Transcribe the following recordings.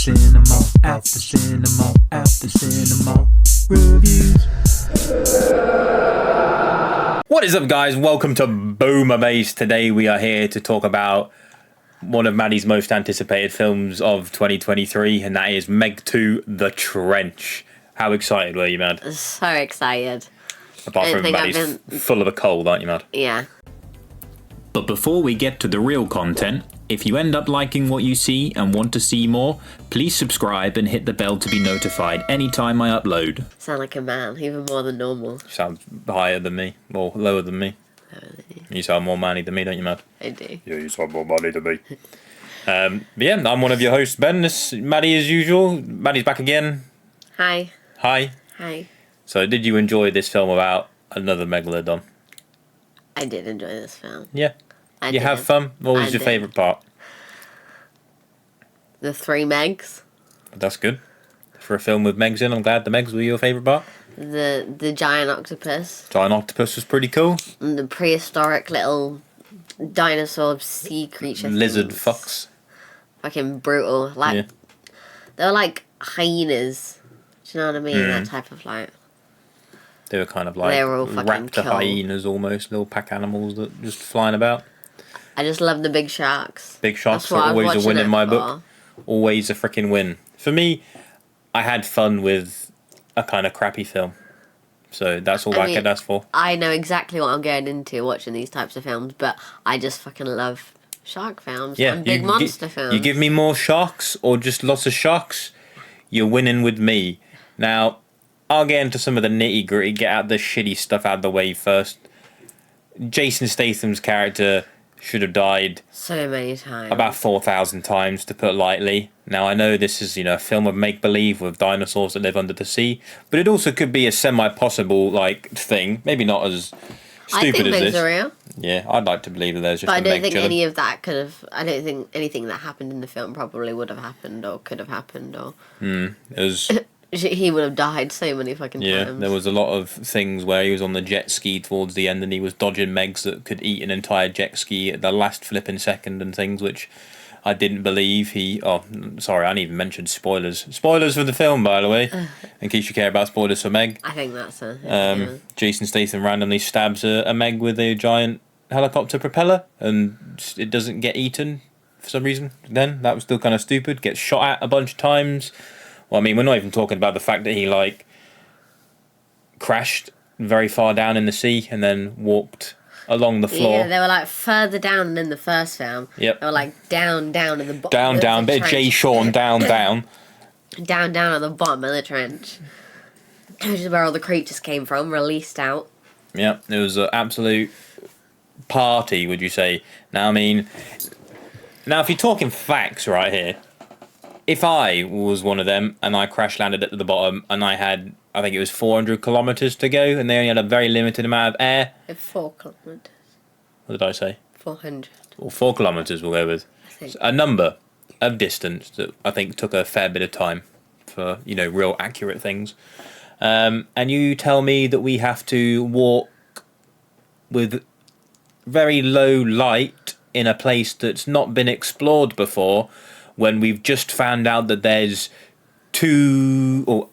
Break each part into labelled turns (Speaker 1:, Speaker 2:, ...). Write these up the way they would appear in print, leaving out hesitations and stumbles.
Speaker 1: cinema, after cinema, after cinema reviews.
Speaker 2: What is up, guys? Welcome to Boomer Base. Today we are here to talk about one of Maddie's most anticipated films of 2023, and that is Meg 2: The Trench. How excited were you, Mad?
Speaker 3: So excited.
Speaker 2: Apart from everybody's full of a cold, aren't you, Mad?
Speaker 3: Yeah.
Speaker 4: But before we get to the real content, if you end up liking what you see and want to see more, please subscribe and hit the bell to be notified anytime I upload.
Speaker 3: Sound like a man, even more than normal.
Speaker 2: You sound higher than me, or lower than me. You sound more manly than me, don't you, Mad?
Speaker 3: I do.
Speaker 2: Yeah, you sound more manly than me. But yeah, I'm one of your hosts, Ben. This is Maddie as usual. Maddie's back again.
Speaker 3: Hi.
Speaker 2: Hi.
Speaker 3: Hi.
Speaker 2: So, did you enjoy this film about another megalodon?
Speaker 3: I did enjoy this film.
Speaker 2: Yeah.
Speaker 3: I
Speaker 2: you
Speaker 3: did.
Speaker 2: have fun? What was
Speaker 3: I
Speaker 2: your
Speaker 3: did.
Speaker 2: favourite part?
Speaker 3: The three Megs.
Speaker 2: That's good. For a film with Megs in, I'm glad the Megs were your favourite part.
Speaker 3: The giant octopus.
Speaker 2: Giant octopus was pretty cool.
Speaker 3: And the prehistoric little dinosaur sea creature
Speaker 2: Lizard
Speaker 3: things.
Speaker 2: fucks.
Speaker 3: Fucking brutal. Like,
Speaker 2: Yeah.
Speaker 3: they were like hyenas. Do you know what I mean? That type of like...
Speaker 2: They were kind of like
Speaker 3: They were all fucking
Speaker 2: raptor
Speaker 3: cool.
Speaker 2: hyenas almost, little pack animals that just flying about.
Speaker 3: I just love the big sharks.
Speaker 2: Big sharks
Speaker 3: That's what
Speaker 2: are
Speaker 3: I'm
Speaker 2: always a
Speaker 3: watching
Speaker 2: win
Speaker 3: it
Speaker 2: in my
Speaker 3: for.
Speaker 2: book. Always a freaking win. For me, I had fun with a kind of crappy film. So that's all I
Speaker 3: mean,
Speaker 2: could ask for.
Speaker 3: I know exactly what I'm going into watching these types of films, but I just fucking love shark films and big monster films.
Speaker 2: You give me more sharks or just lots of sharks, you're winning with me. Now, I'll get into some of the nitty gritty, get out the shitty stuff out of the way first. Jason Statham's character should have died
Speaker 3: so many times.
Speaker 2: about 4,000 times, to put it lightly. Now, I know this is, a film of make-believe with dinosaurs that live under the sea, but it also could be a semi-possible, thing. Maybe not as stupid as
Speaker 3: I think
Speaker 2: this.
Speaker 3: Megs are real.
Speaker 2: Yeah, I'd like to believe that there's just
Speaker 3: But
Speaker 2: a
Speaker 3: I don't
Speaker 2: Meg
Speaker 3: think
Speaker 2: chilling.
Speaker 3: any of that could have... I don't think anything that happened in the film probably would have happened or could have happened or...
Speaker 2: It was...
Speaker 3: He would have died so many fucking
Speaker 2: Yeah,
Speaker 3: times.
Speaker 2: there was a lot of things where he was on the jet ski towards the end and he was dodging Megs that could eat an entire jet ski at the last flipping second and things, which I didn't believe. Oh, sorry, I didn't even mention spoilers. Spoilers for the film, by the way, in case you care about spoilers for Meg.
Speaker 3: I think that's a...
Speaker 2: Jason Statham randomly stabs a Meg with a giant helicopter propeller and it doesn't get eaten for some reason. Then that was still kind of stupid. Gets shot at a bunch of times. Well, I mean, we're not even talking about the fact that he, crashed very far down in the sea and then walked along the floor.
Speaker 3: Yeah, they were, further down than the first film.
Speaker 2: Yep.
Speaker 3: They were, down at the bottom.
Speaker 2: Down, bit of Jay Sean, down.
Speaker 3: Down at the bottom of the trench. Which is where all the creatures came from, released out.
Speaker 2: Yep, it was an absolute party, would you say? Now, if you're talking facts right here, if I was one of them and I crash landed at the bottom and I had, I think it was 400 kilometres to go and they only had a very limited amount of air.
Speaker 3: 4 kilometres.
Speaker 2: What did I say?
Speaker 3: 400.
Speaker 2: Or 4 kilometres we'll go with.
Speaker 3: I think.
Speaker 2: A number of distance that I think took a fair bit of time for, real accurate things. And you tell me that we have to walk with very low light in a place that's not been explored before, when we've just found out that there's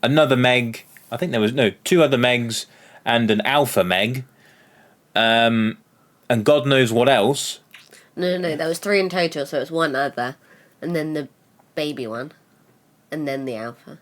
Speaker 2: another Meg, I think there was, 2 other Megs and an alpha Meg, and God knows what else.
Speaker 3: No, there was 3 in total, so it was 1 other, and then the baby one, and then the alpha.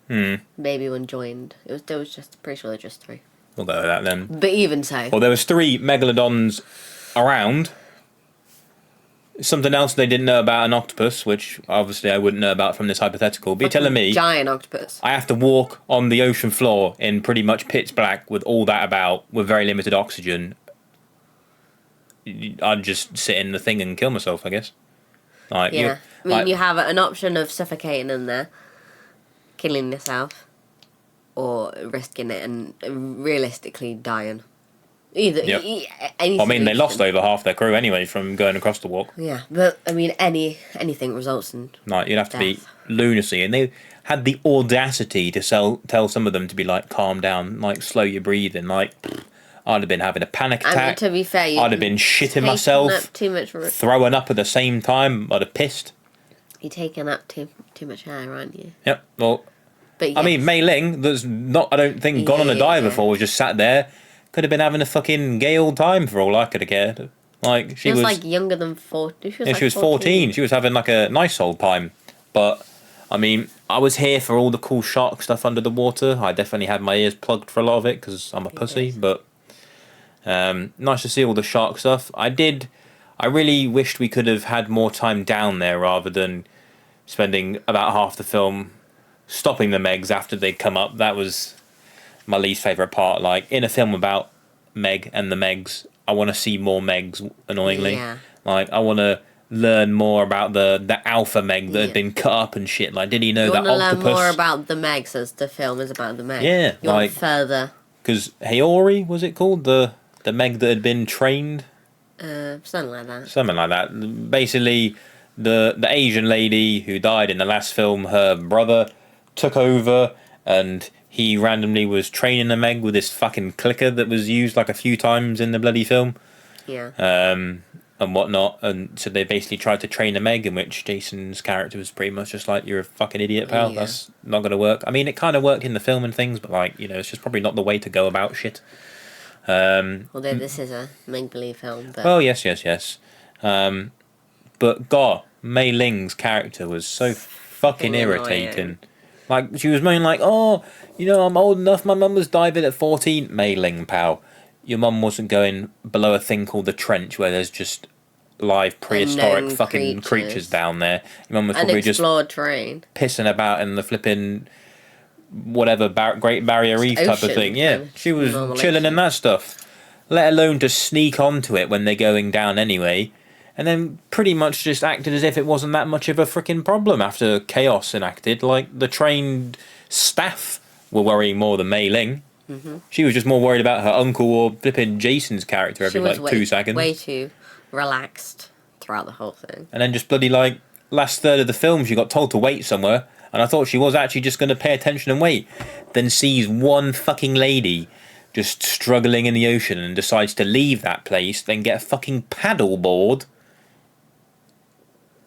Speaker 3: The baby one joined. There was just, pretty sure there were just 3.
Speaker 2: We'll go with that then.
Speaker 3: But even so.
Speaker 2: Well, there was 3 megalodons around. Something else they didn't know about an octopus, which obviously I wouldn't know about from this hypothetical. But you're telling me
Speaker 3: Giant octopus.
Speaker 2: I have to walk on the ocean floor in pretty much pitch black with all that about, with very limited oxygen. I'd just sit in the thing and kill myself, I guess.
Speaker 3: Yeah. You have an option of suffocating in there, killing yourself, or risking it and realistically dying. Either.
Speaker 2: Yep.
Speaker 3: Anything.
Speaker 2: They lost over half their crew anyway from going across the walk.
Speaker 3: Yeah, but anything results in
Speaker 2: You'd have to be
Speaker 3: death.
Speaker 2: lunacy, and they had the audacity to tell some of them to be calm down, slow your breathing. I'd have been having a panic attack.
Speaker 3: I mean, to be fair,
Speaker 2: I'd have been shitting myself,
Speaker 3: too much
Speaker 2: throwing up at the same time. I'd have pissed.
Speaker 3: You're taking up too much air, aren't you?
Speaker 2: Yep. Well,
Speaker 3: But
Speaker 2: I mean, Mei Ling, that's not, I don't think, gone on a dive before, was just sat there. Could have been having a fucking gay old time for all I could have cared. Like,
Speaker 3: she was like younger than 40.
Speaker 2: She was 14. She was having like a nice old time. But, I mean, I was here for all the cool shark stuff under the water. I definitely had my ears plugged for a lot of it because I'm a pussy. But nice to see all the shark stuff. I really wished we could have had more time down there rather than spending about half the film stopping the Megs after they'd come up. That was my least favourite part. Like, in a film about Meg and the Megs, I want to see more Megs, annoyingly.
Speaker 3: Yeah.
Speaker 2: Like, I want to learn more about the alpha Meg that had been cut up and shit. Like, did he know that octopus...
Speaker 3: You want to learn more about the Megs as the film is about the Megs.
Speaker 2: Yeah.
Speaker 3: You want further...
Speaker 2: Because Haori, was it called? The Meg that had been trained?
Speaker 3: Something like that.
Speaker 2: Something like that. Basically, the Asian lady who died in the last film, her brother took over and he randomly was training the Meg with this fucking clicker that was used like a few times in the bloody film.
Speaker 3: Yeah.
Speaker 2: And whatnot. And so they basically tried to train the Meg, in which Jason's character was pretty much just like, you're a fucking idiot, pal.
Speaker 3: Yeah.
Speaker 2: That's not going to work. I mean, it kind of worked in the film and things, but like, you know, it's just probably not the way to go about shit.
Speaker 3: Although this is a make-believe film. But...
Speaker 2: Oh, yes. But God, Mei Ling's character was so fucking irritating.
Speaker 3: Annoying.
Speaker 2: Like, she was moaning like, oh, you know, I'm old enough, my mum was diving at 14. Mei Ling, pal. Your mum wasn't going below a thing called the trench where there's just live prehistoric
Speaker 3: Unknown
Speaker 2: fucking creatures down there. Your mum was probably just pissing about in the flipping whatever Great Barrier Reef type of thing. Yeah, she was chilling in that stuff. Let alone to sneak onto it when they're going down anyway, and then pretty much just acted as if it wasn't that much of a freaking problem after chaos enacted. Like, the trained staff were worrying more than Mei Ling. Mm-hmm. She was just more worried about her uncle or flipping Jason's character every 2 seconds.
Speaker 3: Way too relaxed throughout the whole thing.
Speaker 2: And then just bloody like last third of the film, she got told to wait somewhere, and I thought she was actually just going to pay attention and wait. Then sees one fucking lady just struggling in the ocean and decides to leave that place, then get a fucking paddleboard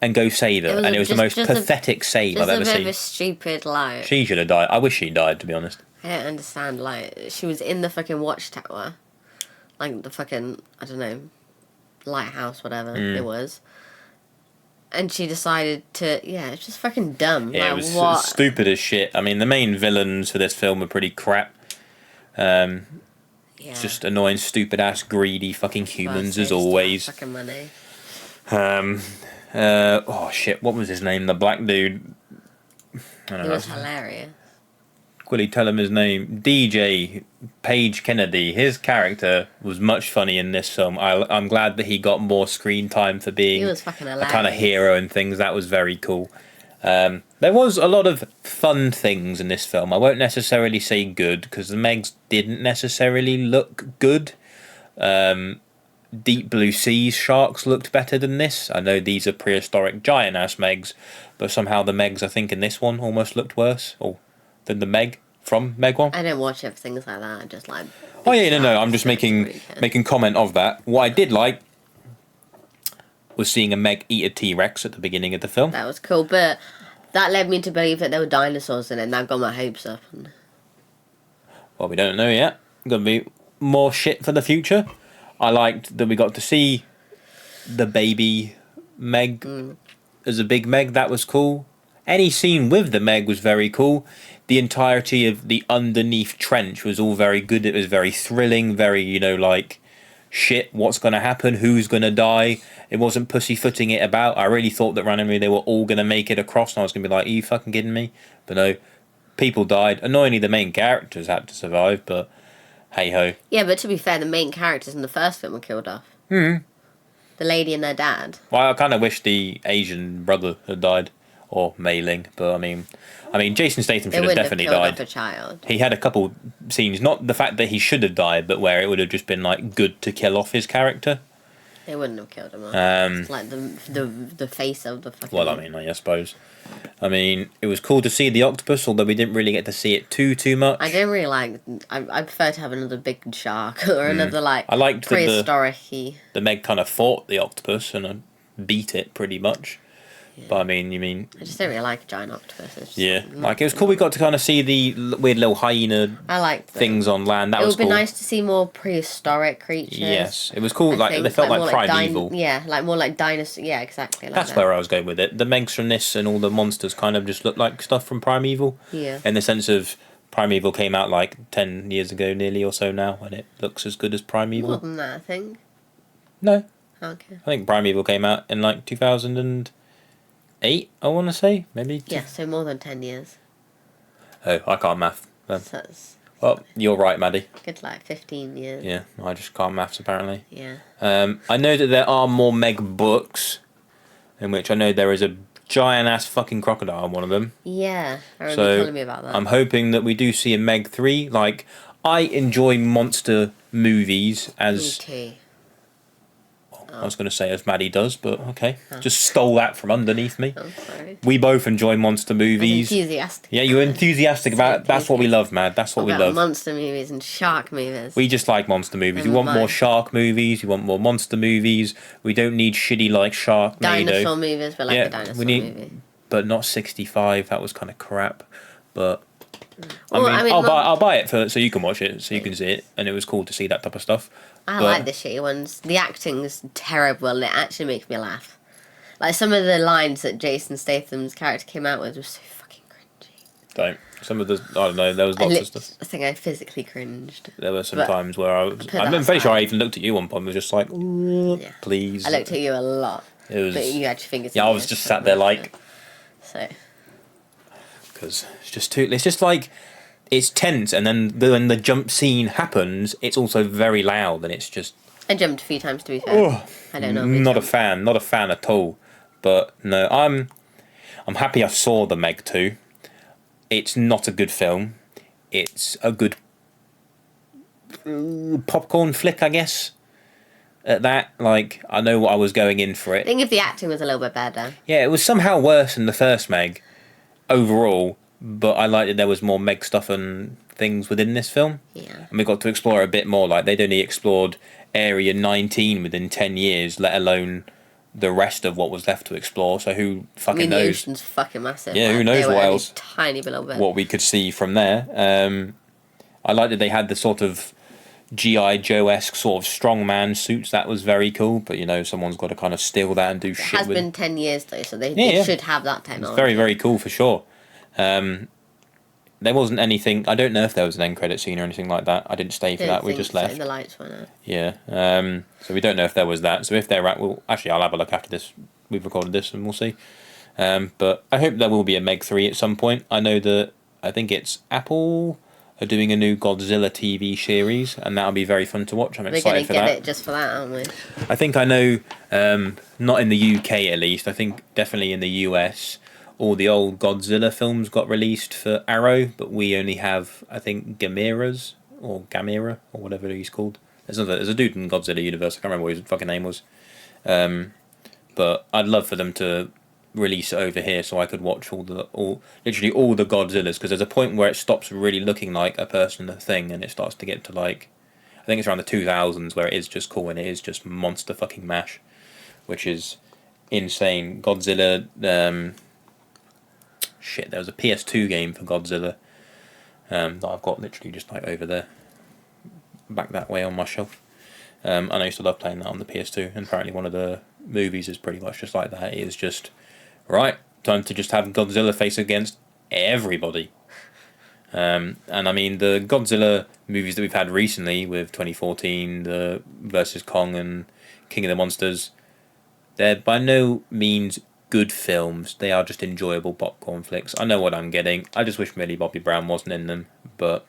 Speaker 2: and go save her. And it was the most pathetic save I've ever seen.
Speaker 3: Just a bit of a stupid, like...
Speaker 2: She should have died. I wish she died, to be honest.
Speaker 3: I don't understand, like, she was in the fucking watchtower. Like, the fucking, I don't know, lighthouse, whatever it was. And she decided to, it's just fucking dumb.
Speaker 2: Yeah,
Speaker 3: like,
Speaker 2: it was stupid as shit. I mean, the main villains for this film are pretty crap. Just annoying, stupid-ass, greedy fucking humans, as always.
Speaker 3: Fucking money.
Speaker 2: Oh, shit, what was his name? The black dude. I don't know.
Speaker 3: He was hilarious.
Speaker 2: Quickly tell him his name. DJ Page Kennedy. His character was much funny in this film. I'm glad that he got more screen time for being
Speaker 3: a
Speaker 2: kind of hero and things. That was very cool. There was a lot of fun things in this film. I won't necessarily say good, because the Megs didn't necessarily look good. Deep Blue Seas sharks looked better than this. I know these are prehistoric giant-ass Megs, but somehow the Megs, I think, in this one almost looked worse than the Meg from Meg 1.
Speaker 3: I don't watch things like that. I just like...
Speaker 2: Oh, yeah, no. I'm just making comment of that. What I did like was seeing a Meg eat a T-Rex at the beginning of the film.
Speaker 3: That was cool, but that led me to believe that there were dinosaurs in it, and that got my hopes up.
Speaker 2: Well, we don't know yet. Gonna be more shit for the future. I liked that we got to see the baby Meg as a big Meg. That was cool. Any scene with the Meg was very cool. The entirety of the underneath trench was all very good. It was very thrilling, very, like, shit, what's going to happen? Who's going to die? It wasn't pussyfooting it about. I really thought that randomly they were all going to make it across, and I was going to be like, are you fucking kidding me? But no, people died. Annoyingly, the main characters had to survive, but hey-ho.
Speaker 3: Yeah, but to be fair, the main characters in the first film were killed off. The lady and their dad.
Speaker 2: Well, I kind of wish the Asian brother had died. Or Mei Ling, but I mean, Jason Statham should have definitely died.
Speaker 3: A child.
Speaker 2: He had a couple scenes, not the fact that he should have died, but where it would have just been like good to kill off his character.
Speaker 3: They wouldn't have killed him off. It's like the face of the fucking...
Speaker 2: Well, I suppose. I mean, it was cool to see the octopus, although we didn't really get to see it too much.
Speaker 3: I don't really like... I prefer to have another big shark or another
Speaker 2: I liked
Speaker 3: prehistoric...
Speaker 2: The Meg kind of fought the octopus and beat it pretty much. But I mean, you mean...
Speaker 3: I just don't really like giant octopuses.
Speaker 2: Yeah, like it was cool. We got to kind of see the weird little hyena
Speaker 3: I liked them.
Speaker 2: things on land. That
Speaker 3: It
Speaker 2: was
Speaker 3: would be
Speaker 2: cool.
Speaker 3: nice to see more prehistoric creatures.
Speaker 2: Yes, it was cool.
Speaker 3: I
Speaker 2: Like
Speaker 3: think,
Speaker 2: they felt like
Speaker 3: more
Speaker 2: primeval.
Speaker 3: yeah, like more like dinosaur. Yeah, exactly. Like
Speaker 2: That's
Speaker 3: that.
Speaker 2: where I was going with it. The Megs from this and all the monsters kind of just look like stuff from Primeval.
Speaker 3: Yeah.
Speaker 2: In the sense of Primeval came out like 10 years ago, nearly or so now, and it looks as good as Primeval.
Speaker 3: More than that, I think.
Speaker 2: No,
Speaker 3: Okay.
Speaker 2: I think Primeval came out in like 2008. I want to say maybe.
Speaker 3: Yeah, so more than 10 years.
Speaker 2: Oh, I can't math.
Speaker 3: So that's
Speaker 2: Well, you're right, Maddie.
Speaker 3: good, like 15 years.
Speaker 2: Yeah, I just can't maths apparently.
Speaker 3: Yeah.
Speaker 2: I know that there are more Meg books, in which I know there is a giant ass fucking crocodile in one of them.
Speaker 3: Yeah, I remember
Speaker 2: So
Speaker 3: telling me about that.
Speaker 2: I'm hoping that we do see a Meg 3. Like, I enjoy monster movies
Speaker 3: Me
Speaker 2: as
Speaker 3: too.
Speaker 2: I was going to say as Maddie does, but okay, just stole that from underneath me.
Speaker 3: I'm sorry.
Speaker 2: We both enjoy monster
Speaker 3: I'm
Speaker 2: movies.
Speaker 3: enthusiastic.
Speaker 2: Yeah, you're enthusiastic about. That's what we love, Mad. That's what we
Speaker 3: about
Speaker 2: love.
Speaker 3: monster movies and shark movies.
Speaker 2: We just like monster movies. We
Speaker 3: Never
Speaker 2: want more
Speaker 3: mind.
Speaker 2: shark movies. We want more monster movies. We don't need shitty like Sharknado.
Speaker 3: Dinosaur movies, but like
Speaker 2: Yeah,
Speaker 3: a dinosaur
Speaker 2: we need-
Speaker 3: movie.
Speaker 2: But not 65. That was kind of crap. But
Speaker 3: Well,
Speaker 2: I mean, I'll
Speaker 3: not-
Speaker 2: buy it so you can watch it, so you can see it, and it was cool to see that type of stuff.
Speaker 3: I
Speaker 2: But-
Speaker 3: like the shitty ones. The acting's terrible and it actually makes me laugh. Like some of the lines that Jason Statham's character came out with were so fucking cringy.
Speaker 2: Don't. Some of the I don't know. There was lots of stuff.
Speaker 3: I think I physically cringed.
Speaker 2: There were some
Speaker 3: but
Speaker 2: times where I was.
Speaker 3: put
Speaker 2: I'm
Speaker 3: that
Speaker 2: pretty sure I
Speaker 3: aside.
Speaker 2: even looked at you one point. And was just like,
Speaker 3: Yeah.
Speaker 2: please.
Speaker 3: I looked at you a lot,
Speaker 2: It was.
Speaker 3: but you had your fingers.
Speaker 2: Yeah,
Speaker 3: in
Speaker 2: I
Speaker 3: your
Speaker 2: was
Speaker 3: ears,
Speaker 2: just
Speaker 3: so-
Speaker 2: sat there like,
Speaker 3: So
Speaker 2: because it's just too. It's just like, it's tense, and then when the jump scene happens, it's also very loud, and it's just.
Speaker 3: I jumped a few times to be fair. I don't know.
Speaker 2: Not a fan. Not a fan at all. But no, I'm happy I saw the Meg 2. It's not a good film. It's a good popcorn flick, I guess. At that, like, I know what I was going in for
Speaker 3: I
Speaker 2: it.
Speaker 3: think if the acting was a little bit better.
Speaker 2: Yeah, it was somehow worse than the first Meg overall, but I liked that there was more Meg stuff and things within this film.
Speaker 3: Yeah.
Speaker 2: And we got to explore a bit more. Like, they'd only explored Area 19 within 10 years, let alone the rest of what was left to explore. So who
Speaker 3: I
Speaker 2: fucking
Speaker 3: mean, the
Speaker 2: knows
Speaker 3: ocean's fucking massive.
Speaker 2: Yeah, who
Speaker 3: like,
Speaker 2: knows
Speaker 3: they were
Speaker 2: what
Speaker 3: only
Speaker 2: else-
Speaker 3: Tiny little bit.
Speaker 2: what we could see from there. I liked that they had the sort of G.I. Joe-esque sort of strongman suits. That was very cool. But, you know, someone's got to kind of steal that and do
Speaker 3: It
Speaker 2: shit
Speaker 3: has
Speaker 2: with
Speaker 3: been 10 years though, so they
Speaker 2: Yeah.
Speaker 3: should have that
Speaker 2: It's
Speaker 3: technology.
Speaker 2: very, very cool for sure. There wasn't anything. I don't know if there was an end credit scene or anything like that. I didn't stay for that. We just left.
Speaker 3: The lights went out.
Speaker 2: Yeah. So we don't know if there was that. So if they're at, well, actually, I'll have a look after this. We've recorded this and we'll see. But I hope there will be a Meg 3 at some point. I know that I think it's Apple are doing a new Godzilla TV series, and that'll be very fun to watch. I'm
Speaker 3: We're going
Speaker 2: excited
Speaker 3: to
Speaker 2: for
Speaker 3: get
Speaker 2: that.
Speaker 3: it just for that, aren't we?
Speaker 2: I think I know, not in the UK at least, I think definitely in the US, all the old Godzilla films got released for Arrow, but we only have, I think, Gamera, or whatever he's called. There's a dude in Godzilla universe, I can't remember what his fucking name was. But I'd love for them to release it over here so I could watch literally all the Godzillas, because there's a point where it stops really looking like a person and a thing, and it starts to get to like, I think it's around the 2000s where it is just cool and it is just monster fucking mash, which is insane. Godzilla, there was a PS2 game for Godzilla that I've got literally just like over there, back that way on my shelf. And I used to love playing that on the PS2, and apparently one of the movies is pretty much just like that. It is just, right, time to just have Godzilla face against everybody. And I mean, the Godzilla movies that we've had recently with 2014, the versus Kong and King of the Monsters, they're by no means good films. They are just enjoyable popcorn flicks. I know what I'm getting. I just wish Millie Bobby Brown wasn't in them, but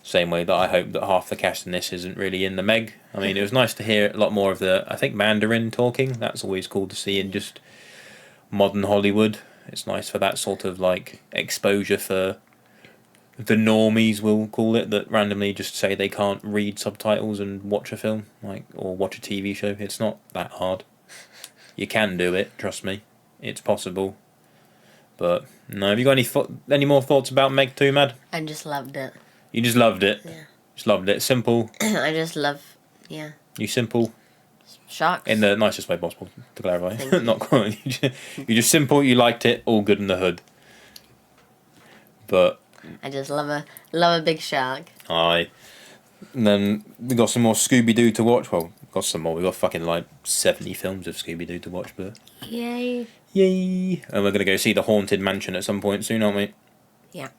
Speaker 2: same way that I hope that half the cast in this isn't really in the Meg. I mean, it was nice to hear a lot more of I think Mandarin talking. That's always cool to see in just modern Hollywood. It's nice for that sort of like exposure for the normies, we'll call it, that randomly just say they can't read subtitles and watch a film, or watch a TV show. It's not that hard. You can do it, trust me. It's possible. But no, have you got any more thoughts about Meg 2, Mad?
Speaker 3: I just loved it.
Speaker 2: You just loved it.
Speaker 3: Yeah.
Speaker 2: Just loved it. Simple.
Speaker 3: I just love, yeah.
Speaker 2: You simple.
Speaker 3: Sharks.
Speaker 2: In the nicest way possible, to clarify.
Speaker 3: Thank you.
Speaker 2: Not quite. You're just simple, you liked it, all good in the hood. But
Speaker 3: I just love a big shark.
Speaker 2: and then we got some more Scooby-Doo to watch. Well, got some more. We got fucking like 70 films of Scooby-Doo to watch, but
Speaker 3: Yay.
Speaker 2: yay! And we're gonna go see the Haunted Mansion at some point soon, aren't we?
Speaker 3: Yeah.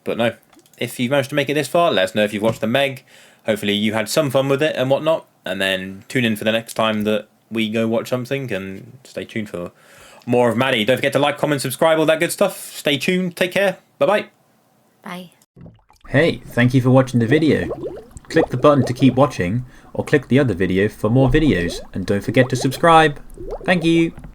Speaker 2: But no, if you've managed to make it this far, let us know if you've watched the Meg. Hopefully you had some fun with it and whatnot. And then tune in for the next time that we go watch something, and stay tuned for more of Maddie. Don't forget to like, comment, subscribe, all that good stuff. Stay tuned. Take care. Bye-bye.
Speaker 3: Bye.
Speaker 4: Hey, thank you for watching the video. Click the button to keep watching, or click the other video for more videos, and don't forget to subscribe. Thank you.